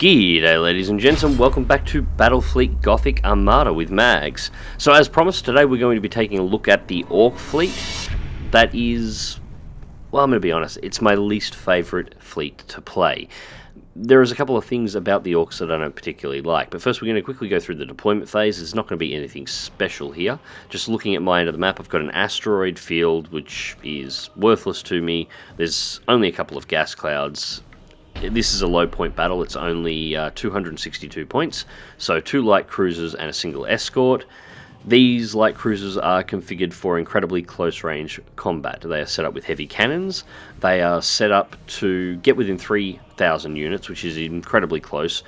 G'day ladies and gents, and welcome back to Battlefleet Gothic Armada with Mags. So as promised, today we're going to be taking a look at the Ork fleet. That is, well, I'm going to be honest, it's my least favourite fleet to play. There is a couple of things about the Orks that I don't particularly like, but first we're going to quickly go through the deployment phase. There's not going to be anything special here. Just looking at my end of the map, I've got an asteroid field, which is worthless to me. There's only a couple of gas clouds. This is a low point battle. It's only 262 points, so 2 light cruisers and a single escort. These light cruisers are configured for incredibly close range combat. They are set up with heavy cannons. They are set up to get within 3,000 units, which is incredibly close,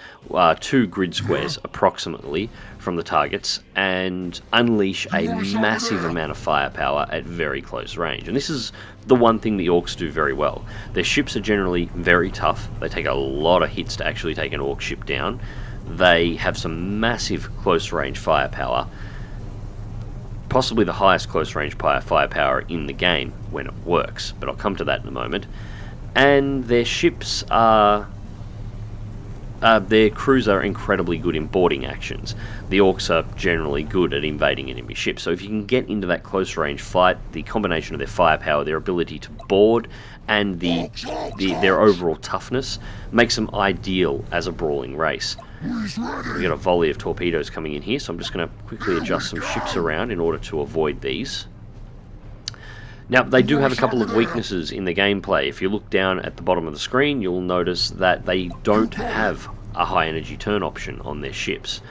2 grid squares approximately from the targets, and unleash a massive amount of firepower at very close range. And this is the one thing the Orks do very well. Their ships are generally very tough. They take a lot of hits to actually take an Ork ship down. They have some massive close range firepower, possibly the highest close range firepower in the game when it works, but I'll come to that in a moment. And their ships are, their crews are incredibly good in boarding actions. The Orks are generally good at invading enemy ships, so if you can get into that close range fight, the combination of their firepower, their ability to board, and their overall toughness makes them ideal as a brawling race. We've got a volley of torpedoes coming in here, so I'm just going to quickly adjust some ships around in order to avoid these. Now, they do have a couple of weaknesses in the gameplay. If you look down at the bottom of the screen, you'll notice that they don't have a high energy turn option on their ships.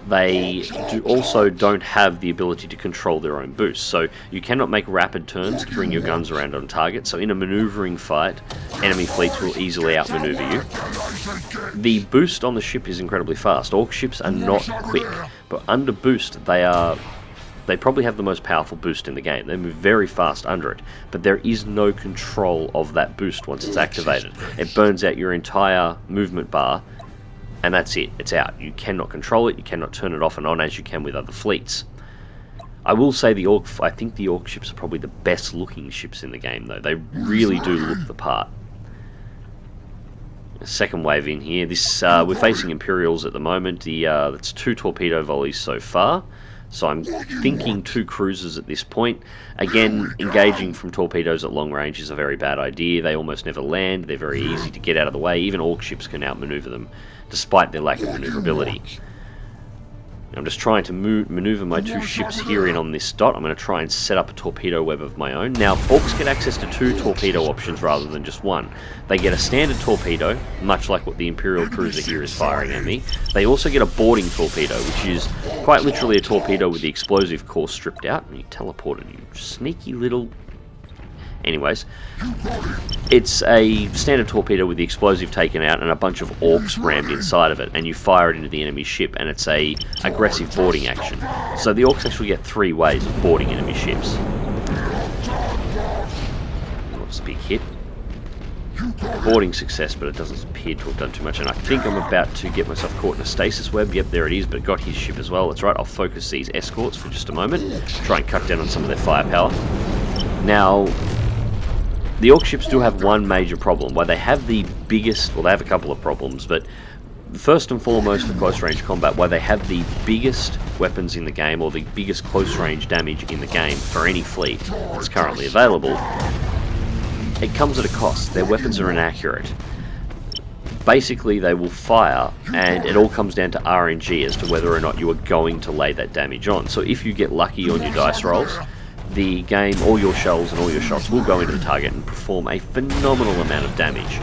They also don't have the ability to control their own boost, so you cannot make rapid turns to bring your guns around on target, so in a maneuvering fight, enemy fleets will easily outmaneuver you. The boost on the ship is incredibly fast. Ork ships are not quick, but under boost they probably have the most powerful boost in the game. They move very fast under it, but there is no control of that boost once it's activated. It burns out your entire movement bar, and that's it. It's out. You cannot control it. You cannot turn it off and on as you can with other fleets. I will say I think the Ork ships are probably the best looking ships in the game, though. They really do look the part. Second wave in here. This we're facing Imperials at the moment. That's 2 torpedo volleys so far. So I'm thinking 2 cruisers at this point. Again, engaging from torpedoes at long range is a very bad idea. They almost never land. They're very easy to get out of the way. Even Ork ships can outmaneuver them, despite their lack of maneuverability. I'm just trying to maneuver my 2 ships here in on this dot. I'm going to try and set up a torpedo web of my own. Now, Orks get access to 2 torpedo options rather than just 1. They get a standard torpedo, much like what the Imperial cruiser here is firing at me. They also get a boarding torpedo, which is quite literally a torpedo with the explosive core stripped out. And you teleported, you sneaky little... Anyways, it's a standard torpedo with the explosive taken out and a bunch of Orks rammed inside of it, and you fire it into the enemy ship, and it's a aggressive boarding action. So the Orks actually get 3 ways of boarding enemy ships. What's the big hit? Boarding success, but it doesn't appear to have done too much, and I think I'm about to get myself caught in a stasis web. Yep, there it is, but got his ship as well. That's right, I'll focus these escorts for just a moment, try and cut down on some of their firepower. Now, the Ork ships do have one major problem. While they have the biggest, well, they have a couple of problems, but first and foremost for close range combat, while they have the biggest weapons in the game, or the biggest close range damage in the game for any fleet that's currently available, it comes at a cost. Their weapons are inaccurate. Basically, they will fire, and it all comes down to RNG as to whether or not you are going to lay that damage on. So if you get lucky on your dice rolls, the game, all your shells and all your shots will go into the target and perform a phenomenal amount of damage.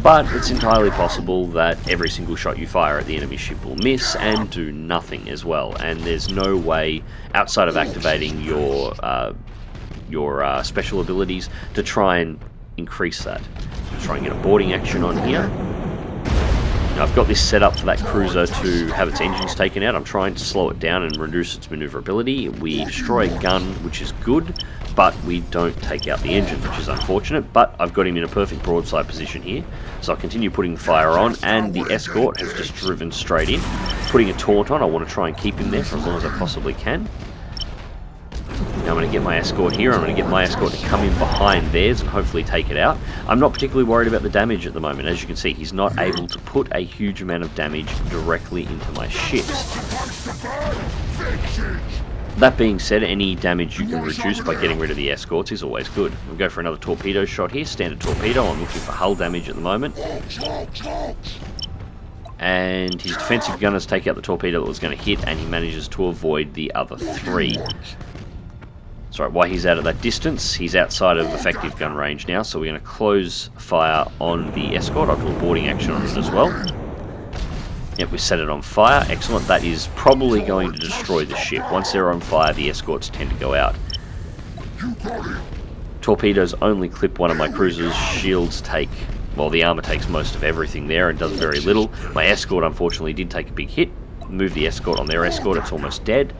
But it's entirely possible that every single shot you fire at the enemy ship will miss and do nothing as well. And there's no way, outside of activating your special abilities, to try and increase that. I'll try and get a boarding action on here. Now, I've got this set up for that cruiser to have its engines taken out. I'm trying to slow it down and reduce its maneuverability. We destroy a gun, which is good, but we don't take out the engine, which is unfortunate. But I've got him in a perfect broadside position here, so I'll continue putting the fire on, and the escort has just driven straight in. Putting a taunt on, I want to try and keep him there for as long as I possibly can. Now, Now I'm going to get my escort here. I'm going to get my escort to come in behind theirs and hopefully take it out. I'm not particularly worried about the damage at the moment. As you can see, he's not able to put a huge amount of damage directly into my ships. That being said, any damage you can reduce by getting rid of the escorts is always good. We'll go for another torpedo shot here. Standard torpedo. I'm looking for hull damage at the moment. And his defensive gunners take out the torpedo that was going to hit, and he manages to avoid the other 3. Sorry, while he's out of that distance, he's outside of effective gun range now, so we're going to close fire on the escort. I'll do a boarding action on it as well. Yep, we set it on fire. Excellent. That is probably going to destroy the ship. Once they're on fire, the escorts tend to go out. Torpedoes only clip one of my cruisers. Shields take... well, the armor takes most of everything there and does very little. My escort, unfortunately, did take a big hit. Move the escort on their escort. It's almost dead.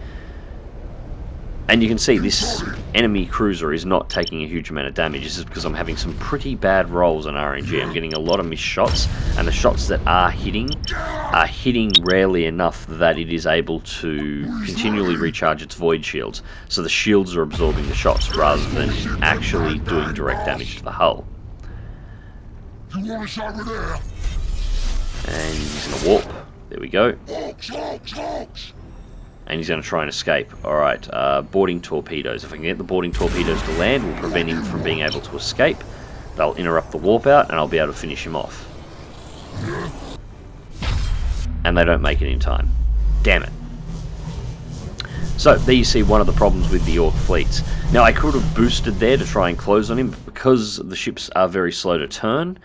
And you can see this enemy cruiser is not taking a huge amount of damage. This is because I'm having some pretty bad rolls on RNG. I'm getting a lot of missed shots, and the shots that are hitting rarely enough that it is able to continually recharge its void shields. So the shields are absorbing the shots rather than actually doing direct damage to the hull. And he's going to warp. There we go. And he's going to try and escape. Alright, boarding torpedoes. If I can get the boarding torpedoes to land, we'll prevent him from being able to escape. They'll interrupt the warp out, and I'll be able to finish him off. And they don't make it in time. Damn it. So, there you see one of the problems with the Ork fleets. Now, I could have boosted there to try and close on him, but because the ships are very slow to turn,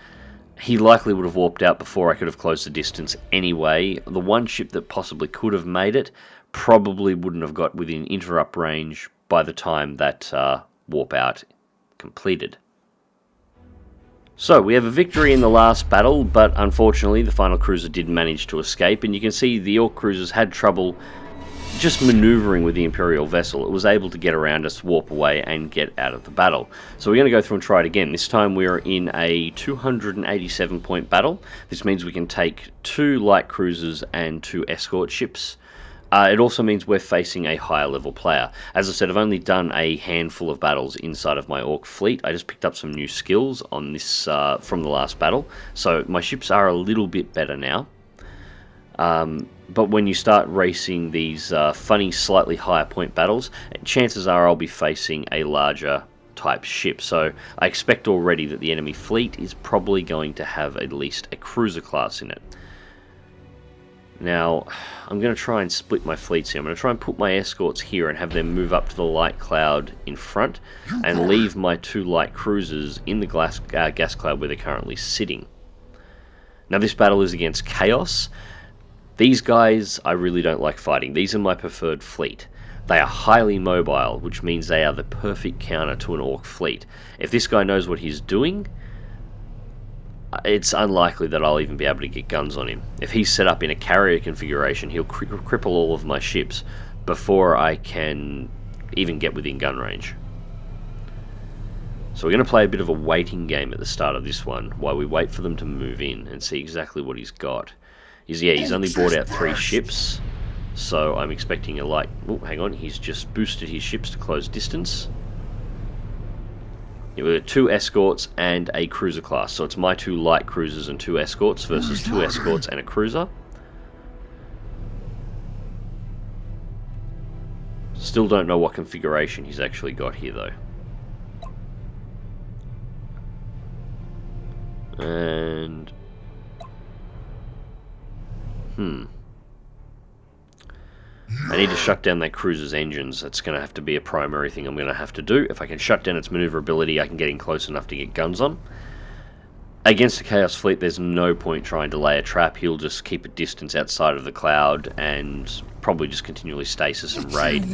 he likely would have warped out before I could have closed the distance anyway. The one ship that possibly could have made it probably wouldn't have got within interrupt range by the time that warp out completed. So we have a victory in the last battle, but unfortunately the final cruiser did manage to escape, and you can see the Ork cruisers had trouble just maneuvering with the Imperial vessel. It was able to get around us, warp away, and get out of the battle. So we're going to go through and try it again. This time we're in a 287 point battle. This means we can take 2 light cruisers and 2 escort ships. It also means we're facing a higher level player. As I said, I've only done a handful of battles inside of my Ork fleet. I just picked up some new skills on this from the last battle, so my ships are a little bit better now. But when you start racing these funny, slightly higher point battles, chances are I'll be facing a larger type ship. So I expect already that the enemy fleet is probably going to have at least a cruiser class in it. Now, I'm going to try and split my fleets here. I'm going to try and put my escorts here and have them move up to the light cloud in front and leave my 2 light cruisers in the gas cloud where they're currently sitting. Now, this battle is against Chaos. These guys I really don't like fighting. These are my preferred fleet. They are highly mobile, which means they are the perfect counter to an Ork fleet. If this guy knows what he's doing, it's unlikely that I'll even be able to get guns on him. If he's set up in a carrier configuration, he'll cripple all of my ships before I can even get within gun range. So we're going to play a bit of a waiting game at the start of this one, while we wait for them to move in and see exactly what he's got. He's only brought out 3 ships, so I'm expecting a light... oh, hang on, he's just boosted his ships to close distance. Yeah, we've got 2 escorts and a cruiser class, so it's my 2 light cruisers and 2 escorts versus 2 escorts and a cruiser. Still don't know what configuration he's actually got here though. And... I need to shut down that cruiser's engines. That's going to have to be a primary thing I'm going to have to do. If I can shut down its maneuverability, I can get in close enough to get guns on. Against a Chaos fleet, there's no point trying to lay a trap. He'll just keep a distance outside of the cloud and probably just continually stasis and raid.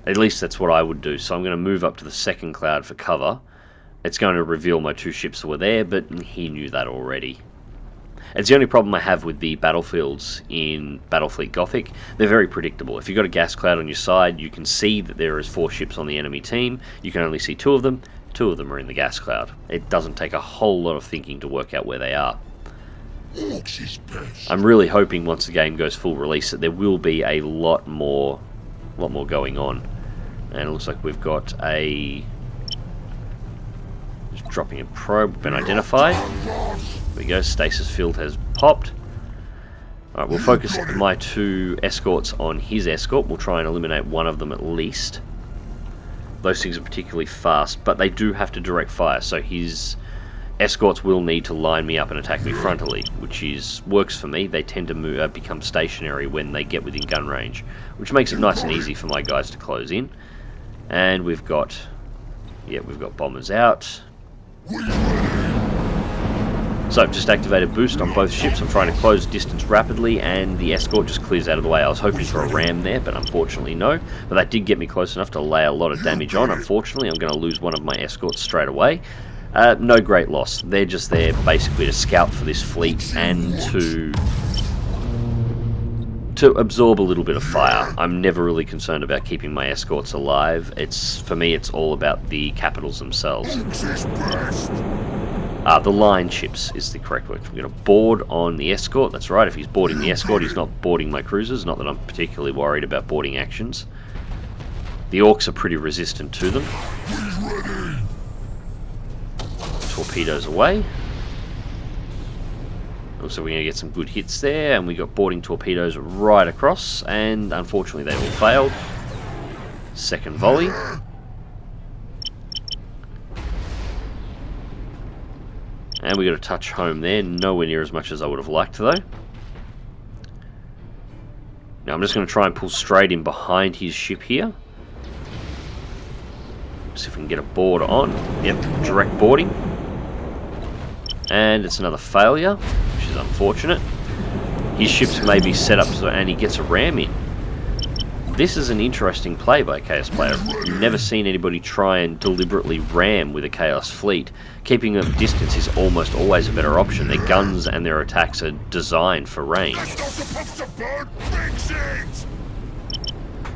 At least that's what I would do. So I'm going to move up to the 2nd cloud for cover. It's going to reveal my 2 ships that were there, but he knew that already. It's the only problem I have with the battlefields in Battlefleet Gothic. They're very predictable. If you've got a gas cloud on your side, you can see that there is 4 ships on the enemy team. You can only see 2 of them. 2 of them are in the gas cloud. It doesn't take a whole lot of thinking to work out where they are. I'm really hoping once the game goes full release that there will be a lot more going on. And it looks like we've got a... Just dropping a probe, been identified. There we go, stasis field has popped. Alright, we'll focus my 2 escorts on his escort. We'll try and eliminate one of them at least. Those things are particularly fast, but they do have to direct fire, so his escorts will need to line me up and attack me frontally, which works for me. They tend to become stationary when they get within gun range, which makes it nice and easy for my guys to close in. And we've got bombers out. So I've just activated boost on both ships. I'm trying to close distance rapidly, and the escort just clears out of the way. I was hoping for a ram there, but unfortunately no. But that did get me close enough to lay a lot of damage on. Unfortunately, I'm going to lose one of my escorts straight away. No great loss. They're just there basically to scout for this fleet and to absorb a little bit of fire. I'm never really concerned about keeping my escorts alive. For me, it's all about the capitals themselves. The line ships is the correct word. We're going to board on the escort. That's right, if he's boarding the escort, he's not boarding my cruisers. Not that I'm particularly worried about boarding actions. The Orks are pretty resistant to them. Torpedoes away. Also, we're going to get some good hits there, and we got boarding torpedoes right across, and unfortunately they all failed. Second volley. And we got a touch home there, nowhere near as much as I would have liked though. Now I'm just going to try and pull straight in behind his ship here. See if we can get a board on. Yep, direct boarding. And it's another failure, which is unfortunate. His ships may be set up and he gets a ram in. This is an interesting play by a Chaos player. I've never seen anybody try and deliberately ram with a Chaos fleet. Keeping them at distance is almost always a better option. Their guns and their attacks are designed for range.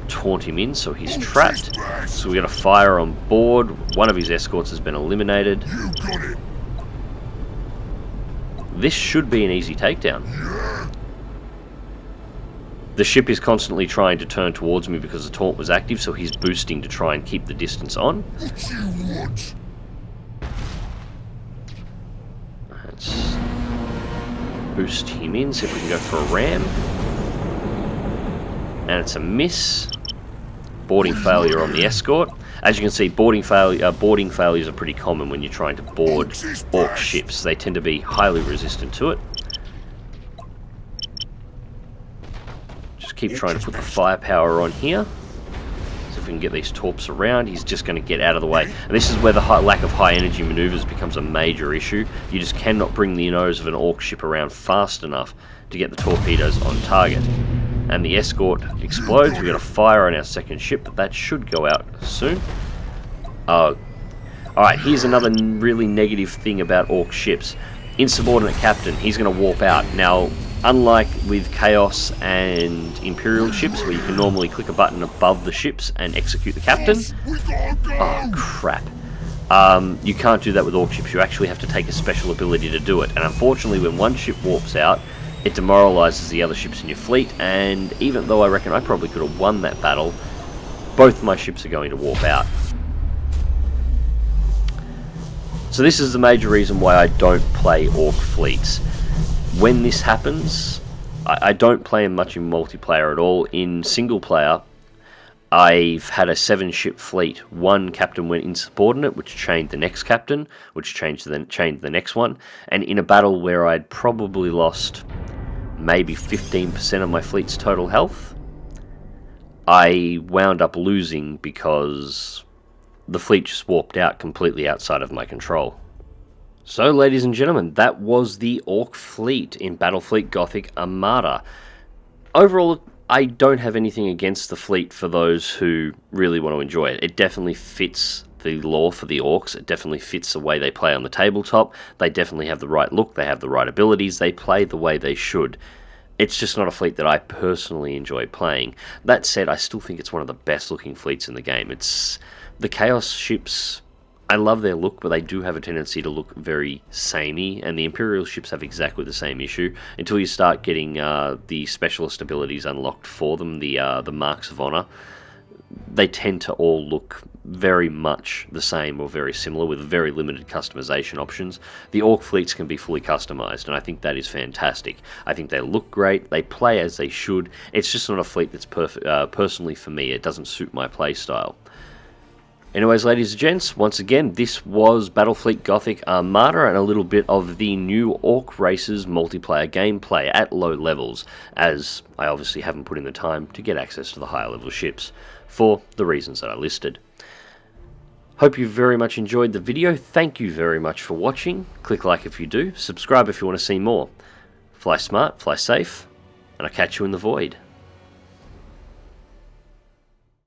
Taunt him in, so he's trapped. So we got a fire on board. One of his escorts has been eliminated. This should be an easy takedown. The ship is constantly trying to turn towards me because the taunt was active, so he's boosting to try and keep the distance on. Let's boost him in, see if we can go for a ram. And it's a miss. Boarding failure on the escort. As you can see, boarding failures are pretty common when you're trying to board Ork ships. They tend to be highly resistant to it. Just keep trying to put the firepower on here. So if we can get these torps around, he's just going to get out of the way. And this is where the lack of high energy maneuvers becomes a major issue. You just cannot bring the nose of an Ork ship around fast enough to get the torpedoes on target. And the escort explodes. We've got a fire on our second ship, but that should go out soon. Alright, here's another really negative thing about Ork ships. Insubordinate captain, he's going to warp out. Now, unlike with Chaos and Imperial ships, where you can normally click a button above the ships and execute the captain. Oh, crap. You can't do that with Ork ships. You actually have to take a special ability to do it. And unfortunately, when one ship warps out, it demoralizes the other ships in your fleet, and even though I reckon I probably could have won that battle, both my ships are going to warp out. So this is the major reason why I don't play Ork fleets. When this happens, I don't play them much in multiplayer at all. In single player, I've had a 7-ship fleet. One captain went insubordinate, which chained the next captain, which chained the next one, and in a battle where I'd probably lost maybe 15% of my fleet's total health, I wound up losing because the fleet just warped out completely outside of my control. So, ladies and gentlemen, that was the Ork fleet in Battlefleet Gothic Armada. Overall, I don't have anything against the fleet for those who really want to enjoy it. It definitely fits the lore for the Orks. It definitely fits the way they play on the tabletop. They definitely have the right look. They have the right abilities. They play the way they should. It's just not a fleet that I personally enjoy playing. That said, I still think it's one of the best looking fleets in the game. It's the Chaos ships. I love their look, but they do have a tendency to look very samey, and the Imperial ships have exactly the same issue until you start getting the specialist abilities unlocked for them, the Marks of Honor. they tend to all look very much the same or very similar with very limited customization options. The Ork fleets can be fully customized, and I think that is fantastic. I think they look great, they play as they should. It's just not a fleet that's personally for me. It doesn't suit my play style. Anyways, ladies and gents, once again, this was Battlefleet Gothic Armada and a little bit of the new Ork Races multiplayer gameplay at low levels, as I obviously haven't put in the time to get access to the higher level ships, for the reasons that I listed. Hope you very much enjoyed the video. Thank you very much for watching. Click like if you do, subscribe if you want to see more. Fly smart, fly safe, and I'll catch you in the void.